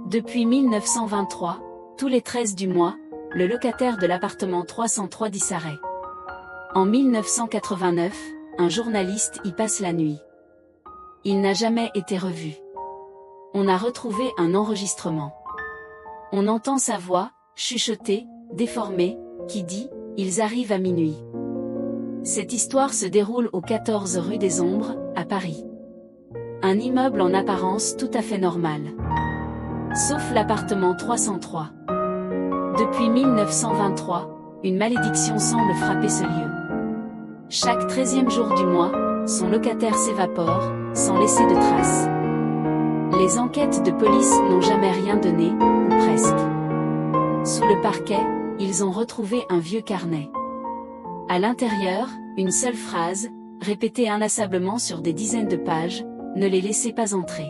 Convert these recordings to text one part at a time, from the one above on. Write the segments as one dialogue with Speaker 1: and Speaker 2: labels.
Speaker 1: Depuis 1923, tous les 13 du mois, le locataire de l'appartement 303 disparaît. En 1989, un journaliste y passe la nuit. Il n'a jamais été revu. On a retrouvé un enregistrement. On entend sa voix, chuchotée, déformée, qui dit « Ils arrivent à minuit ». Cette histoire se déroule au 14 rue des Ombres, à Paris. Un immeuble en apparence tout à fait normal. Sauf l'appartement 303. Depuis 1923, une malédiction semble frapper ce lieu. Chaque 13e jour du mois, son locataire s'évapore, sans laisser de traces. Les enquêtes de police n'ont jamais rien donné, ou presque. Sous le parquet, ils ont retrouvé un vieux carnet. À l'intérieur, une seule phrase, répétée inlassablement sur des dizaines de pages, ne les laissez pas entrer.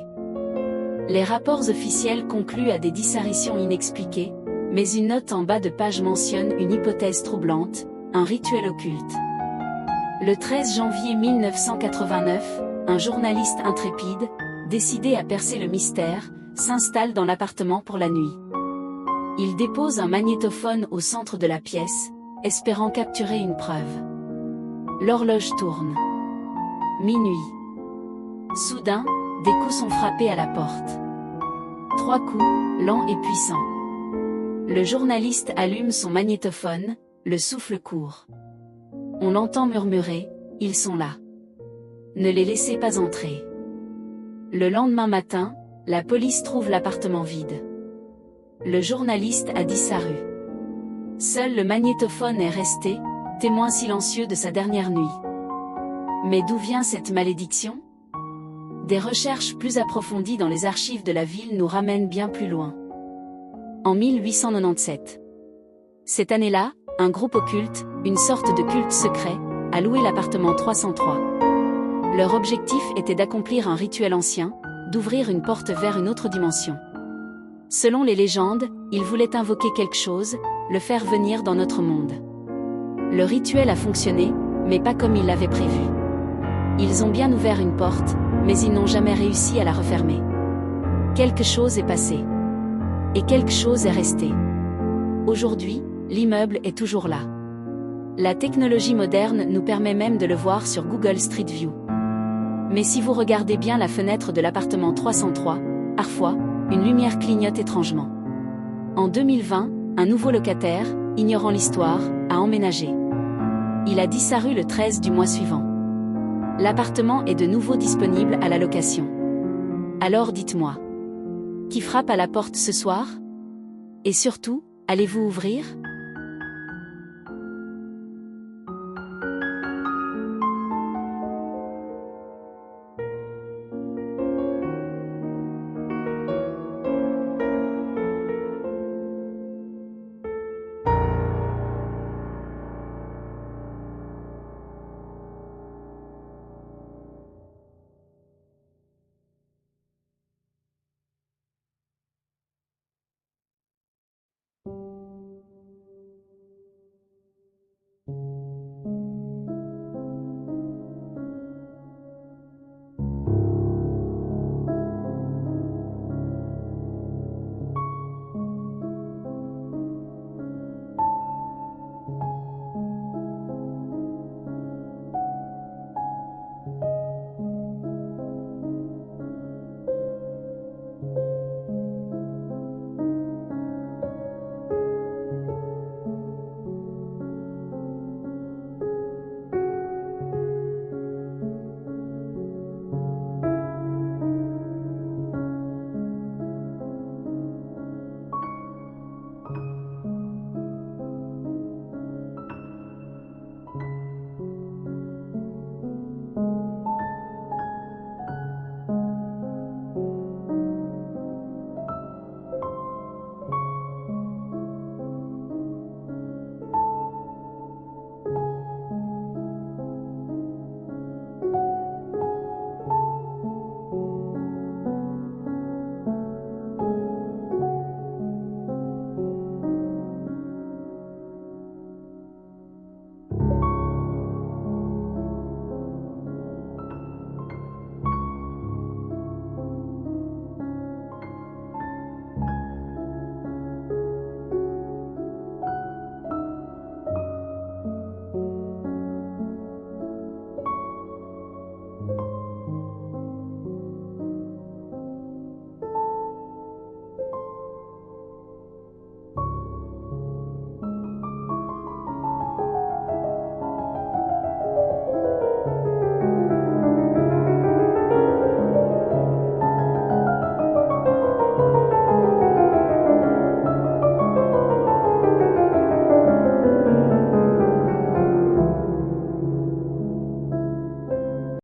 Speaker 1: Les rapports officiels concluent à des disparitions inexpliquées, mais une note en bas de page mentionne une hypothèse troublante, un rituel occulte. Le 13 janvier 1989, un journaliste intrépide, décidé à percer le mystère, s'installe dans l'appartement pour la nuit. Il dépose un magnétophone au centre de la pièce, espérant capturer une preuve. L'horloge tourne. Minuit. Soudain, des coups sont frappés à la porte. 3 coups, lents et puissants. Le journaliste allume son magnétophone, le souffle court. On l'entend murmurer, « Ils sont là. Ne les laissez pas entrer. » Le lendemain matin, la police trouve l'appartement vide. Le journaliste a disparu. Seul le magnétophone est resté, témoin silencieux de sa dernière nuit. Mais d'où vient cette malédiction ? Des recherches plus approfondies dans les archives de la ville nous ramènent bien plus loin. En 1897. Cette année-là, un groupe occulte, une sorte de culte secret, a loué l'appartement 303. Leur objectif était d'accomplir un rituel ancien, d'ouvrir une porte vers une autre dimension. Selon les légendes, ils voulaient invoquer quelque chose, le faire venir dans notre monde. Le rituel a fonctionné, mais pas comme ils l'avaient prévu. Ils ont bien ouvert une porte, mais ils n'ont jamais réussi à la refermer. Quelque chose est passé. Et quelque chose est resté. Aujourd'hui, l'immeuble est toujours là. La technologie moderne nous permet même de le voir sur Google Street View. Mais si vous regardez bien la fenêtre de l'appartement 303, parfois, une lumière clignote étrangement. En 2020, un nouveau locataire, ignorant l'histoire, a emménagé. Il a disparu le 13 du mois suivant. L'appartement est de nouveau disponible à la location. Alors dites-moi. Qui frappe à la porte ce soir ? Et surtout, allez-vous ouvrir ?